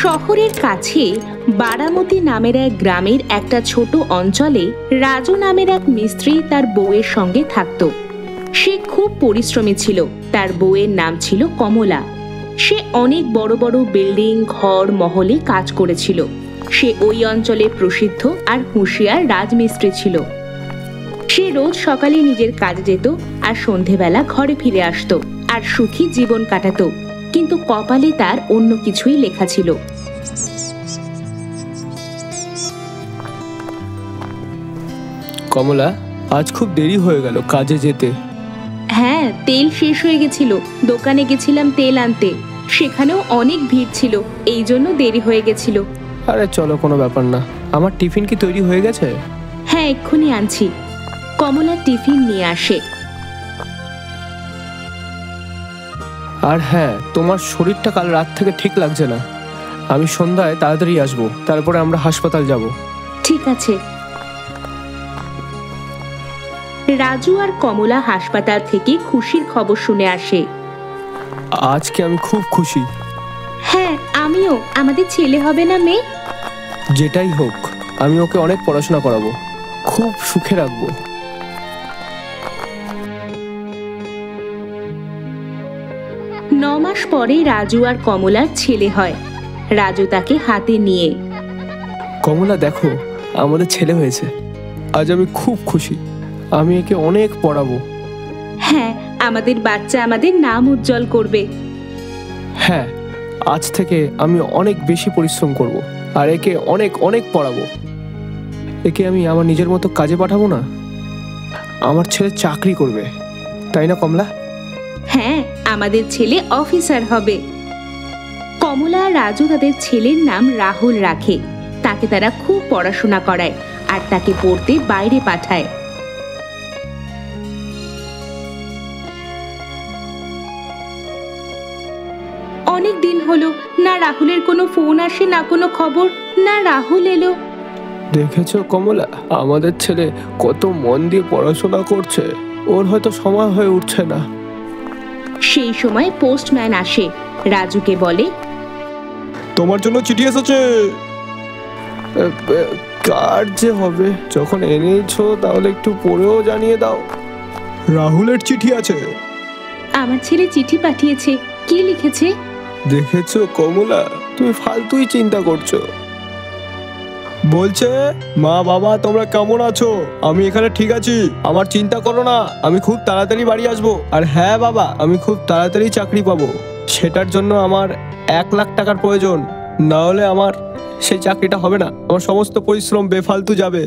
শহরের কাছে বারামতি নামের এক গ্রামের একটা ছোট অঞ্চলে রাজু নামের এক মিস্ত্রি তার বউয়ের সঙ্গে থাকত। সে খুব পরিশ্রমী ছিল। তার বউয়ের নাম ছিল কমলা। সে অনেক বড় বড় বিল্ডিং, ঘর, মহলে কাজ করেছিল। সে ওই অঞ্চলে প্রসিদ্ধ আর হুঁশিয়ার রাজমিস্ত্রি ছিল। সে রোজ সকালে নিজের কাজে যেত আর সন্ধেবেলা ঘরে ফিরে আসতো আর সুখী জীবন কাটাতো। কিন্তু কপালে তার অন্য কিছুই লেখা ছিল। কমলা, আজ খুব দেরি হয়ে গেল কাজে যেতে। হ্যাঁ, তেল শেষ হয়ে গেছিল। দোকানে গেছিলাম তেল আনতে, সেখানেও অনেক ভিড় ছিল, এই জন্য দেরি হয়ে গেছিল। আরে চলো, কোনো ব্যাপার না। আমার টিফিন কি তৈরি হয়ে গেছে? হ্যাঁ, এক্ষুনি আনছি। কমলা টিফিন নিয়ে আসে। আর হ্যাঁ, তোমার শরীরটা কাল রাত থেকে ঠিক লাগছে না। আমি সন্ধ্যায় তাড়াতাড়ি আসবো, তারপরে আমরা হাসপাতাল যাব। ঠিক আছে। রাজু আর কমলা হাসপাতাল থেকে খুশির খবর শুনে আসে। আজকে আমি খুব খুশি। হ্যাঁ, আমিও। আমাদের ছেলে হবে না মেয়ে? যেটাই হোক, আমি ওকে অনেক পড়াশোনা করাবো, খুব সুখে রাখবো। 9 মাস পরে রাজু আর কমলার ছেলে হয়। রাজু তাকে হাতে নিয়ে, কমলা দেখো, আমাদের ছেলে হয়েছে। আজ আমি খুব খুশি। আমি একে অনেক পড়াবো। হ্যাঁ, আমাদের বাচ্চা আমাদের নাম উজ্জ্বল করবে। হ্যাঁ, আজ থেকে আমি অনেক বেশি পরিশ্রম করব আর একে অনেক অনেক পড়াবো। একে আমি আমার নিজের মতো কাজে পাঠাবো না। আমার ছেলে চাকরি করবে, তাই না কমলা? হ্যাঁ, আমাদের ছেলে অফিসার হবে। কমলা আর রাজু তাদের ছেলের নাম রাহুল রাখে। তাকে তারা খুব পড়াশোনা করায় আর তাকে পড়তে বাইরে পাঠায়। অনেক দিন হলো, না রাহুলের কোনো ফোন আসে, না কোনো খবর, না রাহুল এলো। দেখেছো কমলা, আমাদের ছেলে কত মন দিয়ে পড়াশোনা করছে। ওর হয়তো সময় হয়ে উঠছে না। সেই সময় পোস্টম্যান আসে। রাজুকে বলে, তোমার জন্য চিঠি এসেছে। কার যে হবে? যখন এনেছো তাহলে একটু পড়েও জানিয়ে দাও। রাহুলের চিঠি আছে। আমার ছেলে চিঠি পাঠিয়েছে। কি লিখেছে? দেখেছো কমলা, তুমি ফালতুই চিন্তা করছো। বলছে, মা বাবা তোমরা কেমন আছো? আমি এখানে ঠিক আছি, আমার চিন্তা করো না, আমি খুব তাড়াতাড়ি বাড়ি আসবো। আর হ্যাঁ বাবা, আমি খুব তাড়াতাড়ি চাকরি পাবো। সেটার জন্য আমার 1 লাখ টাকার প্রয়োজন, না হলে আমার সেই চাকরিটা হবে না। আমার সমস্ত পরিশ্রম বেফালতু যাবে।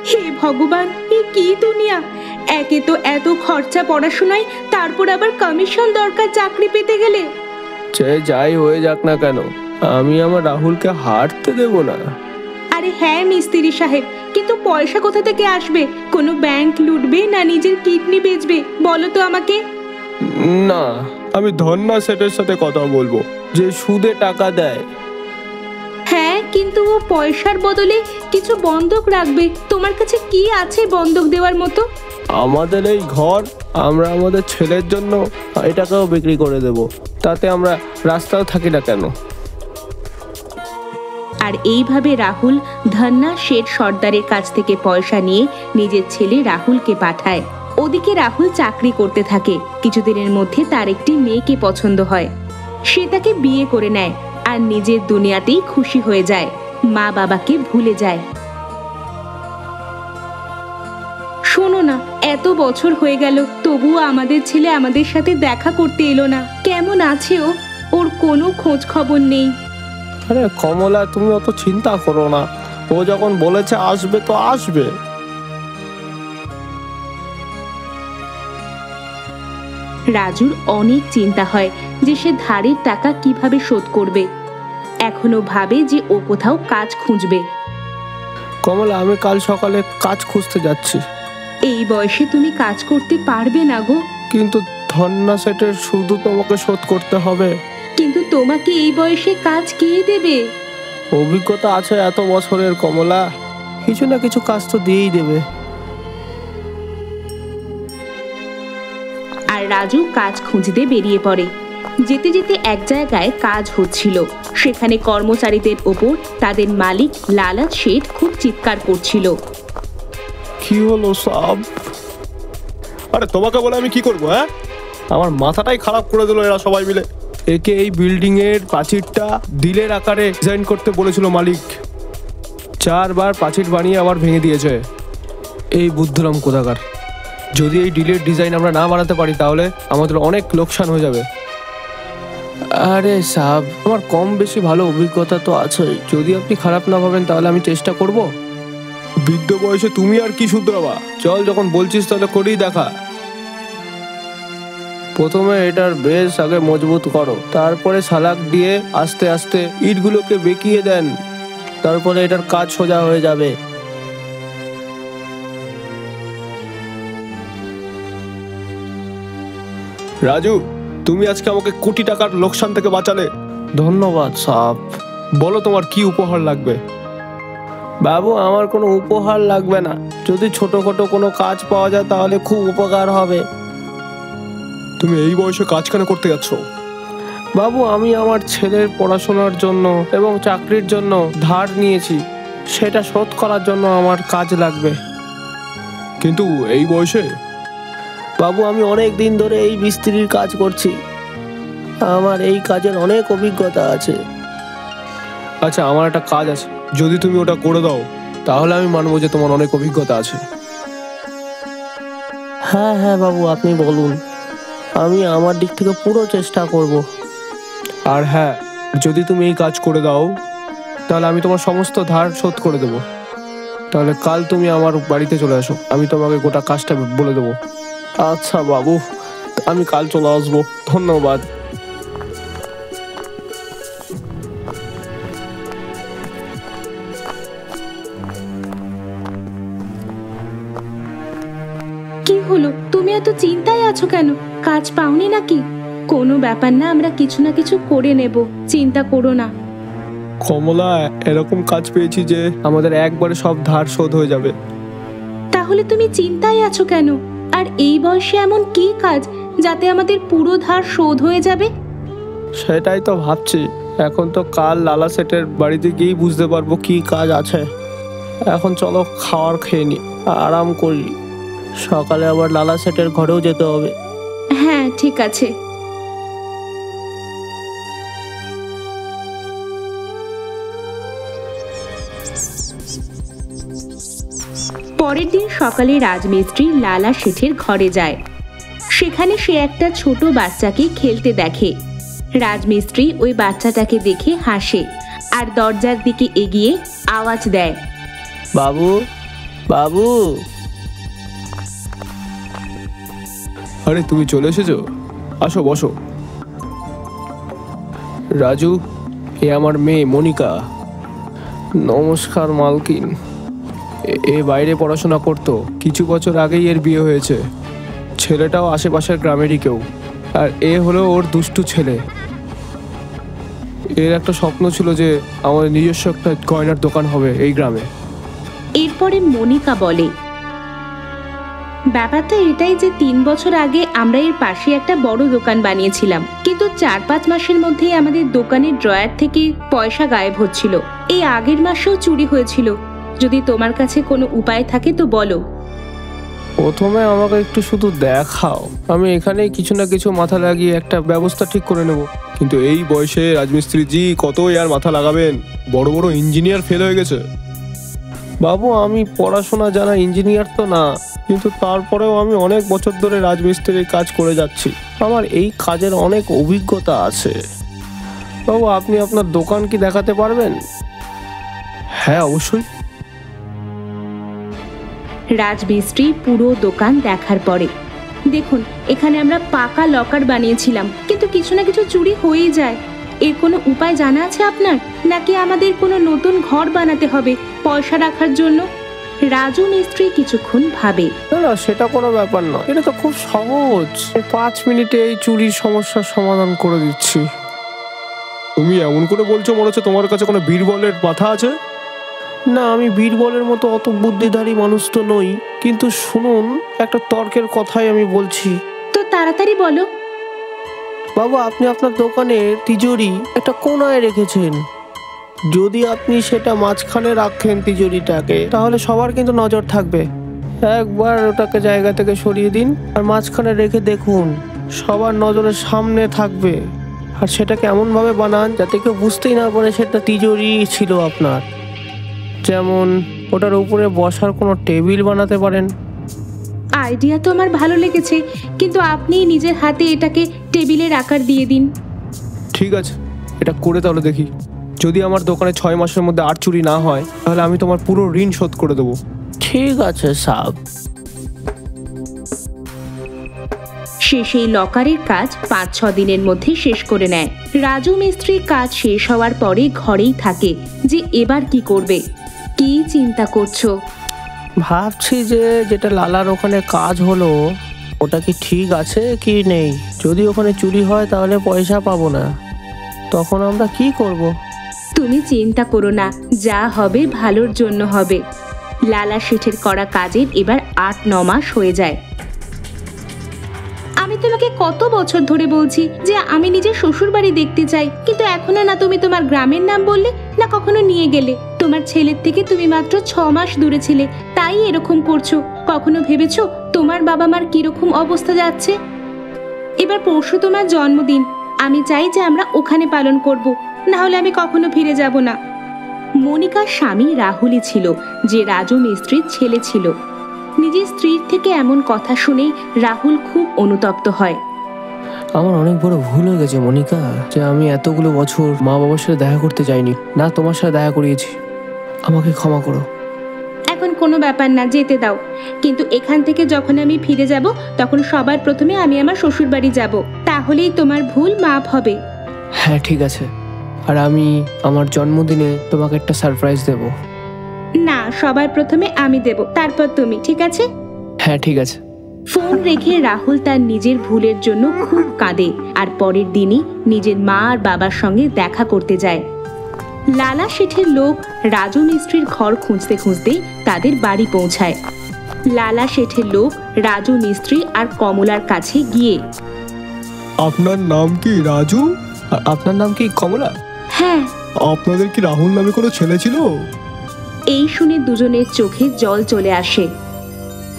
হে ভগবান, এ কি দুনিয়া! একে তো এত খরচা পড়াশোনায়, তারপর আবার কমিশন দরকার চাকরি পেতে গেলে। সে যাই হয়ে যাক না কেন, আমি আমার রাহুলকে হারতে দেব না। আরে হ্যাঁ মিস্ত্রি সাহেব, কিন্তু পয়সা কোথা থেকে আসবে? কোনো ব্যাংক লুটবে না নিজের কিডনি বেচবে? বলো তো আমাকে। না, আমি ধন্না সেটের সাথে কথা বলবো, যে সুদে টাকা দেয়। হ্যাঁ, কিন্তু ও পয়সার বদলে কিছু বন্ধক রাখবে। তোমার কাছে কি আছে বন্ধক দেওয়ার মতো? আমাদের এই ঘর আমরা আমাদের ছেলের জন্য এটাকেও বিক্রি করে দেব, তাতে আমরা রাস্তাও থাকি না কেন। আর এইভাবে রাহুল ধন্না শেঠ সর্দারের কাছ থেকে পয়সা নিয়ে নিজের ছেলে রাহুলকে পাঠায়। ওদিকে রাহুল চাকরি করতে থাকে। কিছুদিনের মধ্যে তার একটি মেয়েকে পছন্দ হয়। সে তাকে বিয়ে করে নেয় আর নিজের দুনিয়াতেই খুশি হয়ে যায়। মা বাবাকে ভুলে যায়। শোনো না, এত বছর হয়ে গেল, তবুও আমাদের ছেলে আমাদের সাথে দেখা করতে এলো না। কেমন আছে ও? ওর কোনো খোঁজ খবর নেই। আরে কমলা, তুমি অত চিন্তা করো না। ও যখন বলেছে আসবে তো আসবে। রাজুর অনেক চিন্তা হয় যে সে ধারের টাকা কিভাবে শোধ করবে। এখনো ভাবে যে ও কোথাও কাজ খুঁজবে। কমলা, আমি কাল সকালে কাজ খুঁজতে যাচ্ছি। এই বয়সে তুমি কাজ করতে পারবে না গো। কিন্তু ধন্না সেটের শুধু তোমাকে শোধ করতে হবে। কিন্তু তোমাকে এই বয়সে কাজ কে দেবে? অভিজ্ঞতা আছে এত বছরের কমলা, কিছু না কিছু কাজ তো দিয়েই দেবে। আর রাজু কাজ খুঁজতে বেরিয়ে পড়ে। যেতে যেতে এক জায়গায় কাজ হচ্ছিল। সেখানে কর্মচারীদের ওপর তাদের মালিক লালা শেঠ খুব চিৎকার করছিল। কি হলো সাব? আরে তোমাকে বলে আমি কি করবো? হ্যাঁ, আমার মাথাটাই খারাপ করে দিল এরা সবাই মিলে। একে এই বিল্ডিং এর প্রাচীরটা দিলের আকারে ডিজাইন করতে বলেছিল মালিক। 4 বার প্রাচীর বানিয়ে আবার ভেঙে দিয়েছে। এই বুদ্ধরাম কোথাকার। যদি এই ডিলের ডিজাইন আমরা না বানাতে পারি তাহলে আমাদের অনেক লোকসান হয়ে যাবে। আরে সাব, আমার কম বেশি ভালো অভিজ্ঞতা তো আছে। যদি আপনি খারাপ না ভাবেন তাহলে আমি চেষ্টা করব। বৃদ্ধ বয়সে তুমি আর কি শুধরাবা? চল, যখন বলছিস তাহলে করেই দেখা। প্রথমে এটার বেস আগে মজবুত করো, তারপরে সালাক দিয়ে আস্তে আস্তে ইটগুলোকে বেঁকিয়ে দেন, তারপরে এটার কাজ সোজা হয়ে যাবে। রাজু, তুমি আজকে আমাকে কোটি টাকার লোকসান থেকে বাঁচালে। ধন্যবাদ সাব। বলো তোমার কি উপহার লাগবে? বাবু, আমার কোনো উপহার লাগবে না। যদি ছোটখাটো কোনো কাজ পাওয়া যায় তাহলে খুব উপকার হবে। তুমি এই বয়সে কাজ কেন করতে যাচ্ছ? বাবু, আমি আমার ছেলের পড়াশোনার জন্য এবং চাকরির জন্য ধার নিয়েছি, সেটা শোধ করার জন্য আমার কাজ লাগবে। কিন্তু এই বয়সে? বাবু, আমি অনেক দিন ধরে এই মিস্ত্রির কাজ করছি, আমার এই কাজের অনেক অভিজ্ঞতা আছে। আচ্ছা, আমার একটা কাজ আছে, যদি তুমি ওটা করে দাও তাহলে আমি মানবো যে তোমার অনেক অভিজ্ঞতা আছে। হ্যাঁ হ্যাঁ বাবু, আপনি বলুন, আমি আমার দিক থেকে পুরো চেষ্টা করব। আর হ্যাঁ, যদি তুমি এই কাজ করে দাও তাহলে আমি তোমার সমস্ত ধার শোধ করে দেবো। তাহলে কাল তুমি আমার বাড়িতে চলে আসো, আমি তোমাকে গোটা কাজটা বলে দেবো। আচ্ছা বাবু, আমি কাল চলে আসবো। ধন্যবাদ। কি হলো, তুমি এত চিন্তায় আছো কেন? কাজ পাওনি নাকি? কোনো ব্যাপার না, আমরা কিছু না কিছু করে নেব, চিন্তা করো না। কমলা, এরকম কাজ পেয়েছি যে আমাদের একবারে সব ধার শোধ হয়ে যাবে। তাহলে তুমি চিন্তায় আছো কেন? আর এই বয়সে এমন কি কাজ যাতে আমাদের পুরো ধার শোধ হয়ে যাবে? সেটাই তো ভাবছি। এখন তো কাল লালা সেটের বাড়িতে গিয়েই বুঝতে পারবো কি কাজ আছে। এখন চলো খাওয়ার খেয়ে নি, আরাম করি। সকালে আবার লালা সেটের ঘরেও যেতে হবে। হ্যাঁ, ঠিক আছে। পরের দিন সকালে রাজমিস্ত্রি লালা শেঠের ঘরে যায়। সেখানে সে একটা ছোট বাচ্চাকে খেলতে দেখে। রাজমিস্ত্রি ওই বাচ্চাটাকে দেখে হাসে আর দরজার দিকে এগিয়ে আওয়াজ দেয়, বাবু, বাবু। আরে তুমি চলে এসেছো, আসো বসো। রাজু, এ আমার মেয়ে মনিকা। নমস্কার মালকিন। এ বাইরে পড়াশোনা করতো, কিছু বছর আগেই এর বিয়ে হয়েছে। ছেলেটাও আশেপাশের গ্রামেরই কেউ, আর এ হলো ওর দুষ্টু ছেলে। এর একটা স্বপ্ন ছিল যে আমাদের নিজস্ব একটা গয়নার দোকান হবে এই গ্রামে। এরপরে মনিকা বলে, ব্যাপারটা এটাই যে 3 বছর আগে আমরা এর পাশে একটা বড় দোকান বানিয়েছিলাম, কিন্তু 4-5 মাসের মধ্যেই আমাদের দোকানের ড্রয়ার থেকে পয়সা গায়েব হচ্ছিল। এই আগের মাসেও চুরি হয়েছিল। যদি তোমার কাছে কোনো উপায় থাকে তো বলো। প্রথমে আমাকে একটু শুধু দেখাও, আমি এখানেই কিছু না কিছু মাথা লাগিয়ে একটা ব্যবস্থা ঠিক করে নেব। কিন্তু এই বয়সে রাজমিস্ত্রি জি কতই আর মাথা লাগাবেন? বড় বড় ইঞ্জিনিয়ার ফেল হয়ে গেছে। বাবু, আমি পড়াশোনা জানা ইঞ্জিনিয়ার তো না, কিন্তু তারপরেও আমি অনেক বছর ধরে রাজমিস্ত্রির কাজ করে যাচ্ছি। আমার এই কাজের অনেক অভিজ্ঞতা আছে। বাবু, আপনি আপনার দোকান কি দেখাতে পারবেন? হ্যাঁ, অবশ্যই। রাজমিস্ত্রি পুরো দোকান দেখার পরে, দেখুন, এখানে আমরা পাকা লকার বানিয়েছিলাম, কিন্তু কিছু না কিছু চুরি হয়েই যায়। এর কোনো উপায় জানা আছে আপনার? নাকি আমাদের কোনো নতুন ঘর বানাতে হবে পয়সা রাখার জন্য? রাজু মিস্ত্রি কিছুক্ষণ ভাবে। না, সেটা কোনো ব্যাপার না, এটা তো খুব সহজ। 5 মিনিটে এই চুরির সমস্যার সমাধান করে দিচ্ছি। তুমি এমন করে বলছো মনে হচ্ছে তোমার কাছে কোনো বীরবলের মাথা আছে। না, আমি বীরবলের মতো অত বুদ্ধিধারী মানুষ তো নই, কিন্তু শুনুন, একটা তর্কের কথাই আমি বলছি। তো তাড়াতাড়ি বলো। বাবু, আপনি আপনার দোকানের তিজোরি একটা কোনায় রেখেছেন। যদি আপনি সেটা মাঝখানে রাখেন তিজোরিটাকে, তাহলে সবার কিন্তু নজর থাকবে। একবার ওটাকে জায়গা থেকে সরিয়ে দিন আর মাঝখানে রেখে দেখুন, সবার নজরের সামনে থাকবে। আর সেটাকে এমনভাবে বানান যাতে কেউ বুঝতেই না পারে সেটা তিজোরি ছিল আপনার। যেমন ওটার উপরে বসার কোনো টেবিল বানাতে পারেন। আইডিয়া তো আমার ভালো লেগেছে, কিন্তু আপনি নিজের হাতে এটাকে টেবিলের আকার দিয়ে দিন। ঠিক আছে, এটা করে তাহলে দেখি। যদি আমার দোকানে 6 মাসের মধ্যে আর চুরি না হয়, তাহলে আমি তোমার পুরো ঋণ শোধ করে দেবো। ঠিক আছে সাব। সে সেই লকারের কাজ 5-6 দিনের মধ্যে শেষ করে নেয়। রাজু মিস্ত্রি কাজ শেষ হওয়ার পরে ঘরেই থাকে যে এবার কি করবে। কি চিন্তা করছো? ভাবছি যে যেটা লালার ওখানে কাজ হলো, ওটা কি ঠিক আছে কি নেই। যদি ওখানে চুরি হয় তাহলে পয়সা পাবো না, তখন আমরা কি করব? তুমি চিন্তা করো না, যা হবে ভালোর জন্য হবে। লালা শেঠের করা কাজের এবার 8-9 মাস হয়ে যায়। আমি তোমাকে কত বছর ধরে বলছি যে আমি নিজের শ্বশুর বাড়ি দেখতে চাই, কিন্তু এখনো না তুমি তোমার গ্রামের নাম বললে, না কখনো নিয়ে গেলে। তোমার ছেলের থেকে তুমি মাত্র 6 মাস দূরে ছিলে, তাই এরকম করছো। কখনো ভেবেছো তোমার বাবা মার কিরকম অবস্থা যাচ্ছে? এবার পরশু তোমার জন্মদিন, আমি চাই যে আমরা ওখানে পালন করব, না হলে আমি কখনো ফিরে যাব না। মনিকার স্বামী রাহুলই ছিল, যে রাজু মিস্ত্রির ছেলে ছিল। নিজের স্ত্রীর থেকে এমন কথা শুনে রাহুল খুব অনুতপ্ত হয়। আমার অনেক বড় ভুল হয়ে গেছে মনিকা, যে আমি এতগুলো বছর মা বাবার সাথে দেখা করতে যাইনি, না তোমার সাথে দেখা করিয়েছি। আমাকে ক্ষমা করো। এখন কোনো ব্যাপার না, যেতে দাও। কিন্তু এখান থেকে যখন আমি ফিরে যাব, তখন সবার প্রথমে আমি আমার শ্বশুর বাড়ি যাব, তাহলেই তোমার ভুল মাপ হবে। হ্যাঁ ঠিক আছে, আর আমি আমার জন্মদিনে তোমাকে একটা সারপ্রাইজ দেব। না, সবার প্রথমে আমি দেব, তারপর তুমি, ঠিক আছে? হ্যাঁ ঠিক আছে। ফোন রেখে রাহুল তার নিজের ভুলের জন্য খুব কাঁদে, আর পরের দিনই নিজের মা আর বাবার সঙ্গে দেখা করতে যায়। লালা শেঠের লোক রাজু মিস্ত্রির ঘর খুঁজতে খুঁজতে তাদের বাড়ি পৌঁছায়। লালা শেঠের লোক রাজু মিস্ত্রি আর কমলার কাছে গিয়ে, আপনার নাম কি রাজু? আপনার নাম কি কমলা? হ্যাঁ। আপনাদের কি রাহুল নামে কোনো ছেলে ছিল? এই শুনে দুজনের চোখে জল চলে আসে,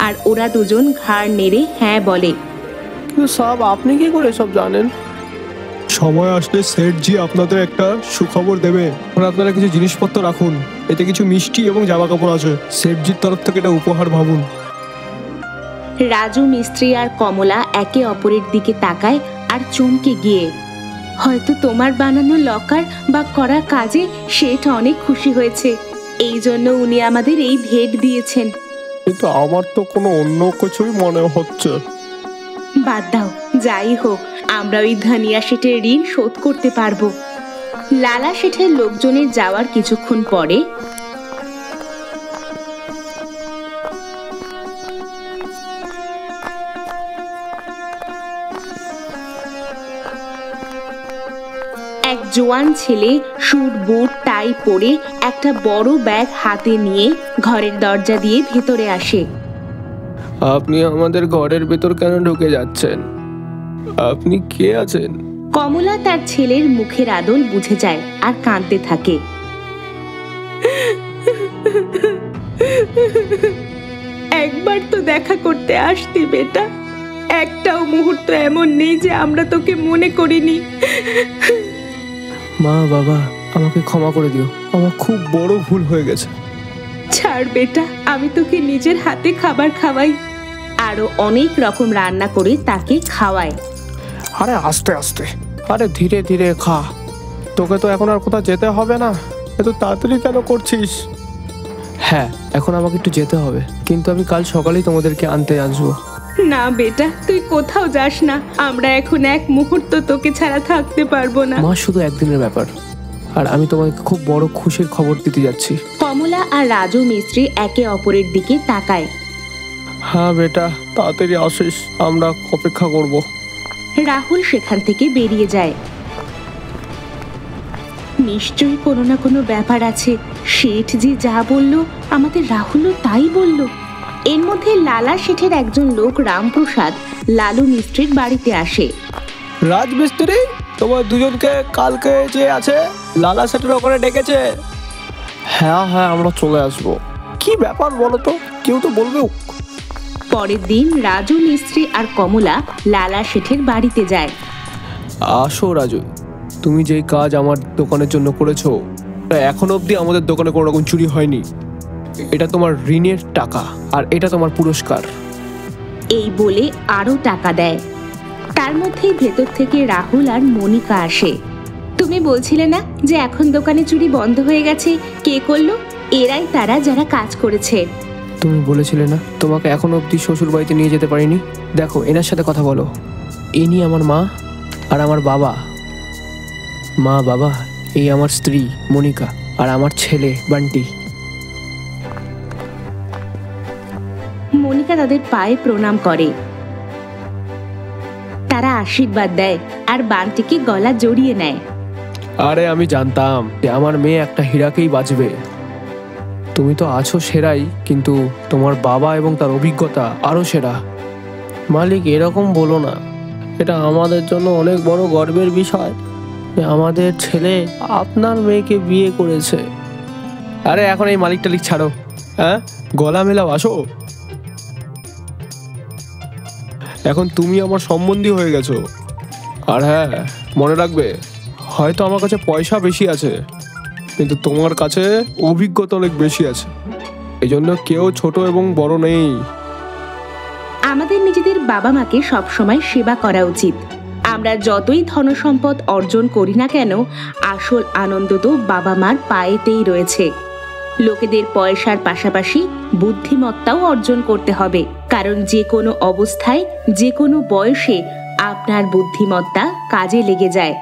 আর ওরা দুজন ঘাড় নেড়ে হ্যাঁ বলে। সব আপনি কি করে সব জানেন? সময় আসলে সেঠজি আপনাদের একটা সুখবর দেবে। আপনারা কিছু জিনিসপত্র রাখুন, এতে কিছু মিষ্টি এবং জামা কাপড় আছে। সেঠজির তরফ থেকে এটা উপহার ভাবুন। রাজু মিস্ত্রি আর কমলা একে অপরের দিকে তাকায় আর চমকে গিয়ে, হয়তো তোমার বানানো লকার বা করা কাজে শেঠ অনেক খুশি হয়েছে, এই জন্য উনি আমাদের এই ভেট দিয়েছেন। কিন্তু আমার তো কোনো অন্য কিছুই মনে হচ্ছে। বাদ দাও, যাই হোক, আমরা ওই ধানিয়া শেঠের ঋণ শোধ করতে পারবো। লালা শেঠের লোকজনের যাওয়ার কিছুক্ষণ পরে এক জোয়ান ছেলে স্যুট বুট টাই পরে একটা বড় ব্যাগ হাতে নিয়ে ঘরের দরজা দিয়ে ভেতরে আসে। আপনি আমাদের ঘরের ভেতর কেন ঢুকে যাচ্ছেন? আপনি কে আছেন? কমলা তার ছেলের মুখের আদল বুঝে যায় আর কাঁদতে থাকে। একবার তো দেখা করতে আসতি বেটা, একটাও মুহূর্ত এমন নেই যে আমরা তোকে মনে করিনি। মা বাবা, আমাকে ক্ষমা করে দিও, আমার খুব বড় ভুল হয়ে গেছে। ছাড় বেটা, আমি তোকে নিজের হাতে খাবার খাওয়াই, আরো অনেক রকম রান্না করে তাকে খাওয়ায়। আরে আস্তে আস্তে, আরে ধীরে ধীরে খা। তোকে তো এখন আর কোথাও যেতে হবে না। এত তাড়াতাড়ি কেন করছিস? হ্যাঁ, এখন আমাকে একটু যেতে হবে, কিন্তু আমি কাল সকালেই তোমাদেরকে আনতে আসবো। না বেটা, তুই কোথাও যাস না, আমরা এখন এক মুহূর্ত তোকে ছাড়া থাকতে পারবো না। মা, শুধু একদিনের ব্যাপার, আর আমি তোমাকে খুব বড় খুশির খবর দিতে যাচ্ছি। কমলা আর রাজু মিস্ত্রি একে অপরের দিকে তাকায়। হ্যাঁ বেটা, তাড়াতাড়ি আসিস, আমরা অপেক্ষা করব। রাহুল সেখান থেকে বেরিয়ে যায়। নিশ্চয়ই কোনো না কোনো ব্যাপার আছে, শেঠ যে যা বলল আমাদের রাহুলও তাই বলল। এর মধ্যে লালা শেঠের একজন লোক রামপ্রসাদ লালু মিস্ত্রির বাড়িতে আসে। রাজমিস্ত্রি, তোমার দুজনকে কালকে যে আছে লালা সেটের ওখানে ডেকেছে। হ্যাঁ হ্যাঁ, আমরা চলে আসবো। কি ব্যাপার বলো তো, কেউ তো বলবেও। পরের দিন রাজু মিস্ত্রি আর কমলা লালা শেঠের বাড়িতে যায়। আসো রাজু, তুমি যেই কাজ আমার দোকানের জন্য করেছো, এখনো অবধি আমাদের দোকানে কোনো রকম চুরি হয়নি। এটা তোমার ঋণের টাকা আর এটা তোমার পুরস্কার। এই বলে আরো টাকা দেয়। তার মধ্যেই ভেতর থেকে রাহুল আর মনিকা আসে। তুমি বলছিলে না যে এখন দোকানে চুরি বন্ধ হয়ে গেছে? কে করলো? এরাই তারা যারা কাজ করেছে। তুমি বলেছিলে না তোমাকে এখনো অবধি শ্বশুর বাড়িতে নিয়ে যেতে পারিনি? দেখো, এনার সাথে কথা বলো। ইনি আমার মা আর আমার বাবা। মা, বাবা, এই আমার স্ত্রী মনিকা আর আমার ছেলে বান্টি। মনিকা তাদের পায়ে প্রণাম করে। তারা আশীর্বাদ দেয় আর বান্টিকে গলা জড়িয়ে নেয়। আরে আমি জানতাম যে আমার মেয়ে একটা হীরাকেই বাঁচবে। তুমি তো আছো সেরাই, কিন্তু তোমার বাবা এবং তার অভিজ্ঞতা আরো সেরা। মালিক, এরকম বলো না। এটা আমাদের জন্য অনেক বড় গর্বের বিষয় যে আমাদের ছেলে আপনার মেয়েকে বিয়ে করেছে। আরে এখন এই মালিক টালিক ছাড়ো, হ্যাঁ, গলা মেলাও, আসো। এখন তুমি আমার সম্বন্ধী হয়ে গেছো। আর হ্যাঁ, মনে রাখবে, হয়তো আমার কাছে পয়সা বেশি আছে, কিন্তু তোমার কাছে অভিজ্ঞতা অনেক বেশি আছে। এই জন্য কেউ ছোট এবং বড় নেই। আমাদের নিজেদের বাবা মাকে সবসময় সেবা করা উচিত। আমরা যতই ধনসম্পদ অর্জন করি না কেন, আসল আনন্দ তো বাবা মার পায়েতেই রয়েছে। লোকেদের পয়সার পাশাপাশি বুদ্ধিমত্তাও অর্জন করতে হবে, কারণ যে কোনো অবস্থায় যে কোনো বয়সে আপনার বুদ্ধিমত্তা কাজে লেগে যায়।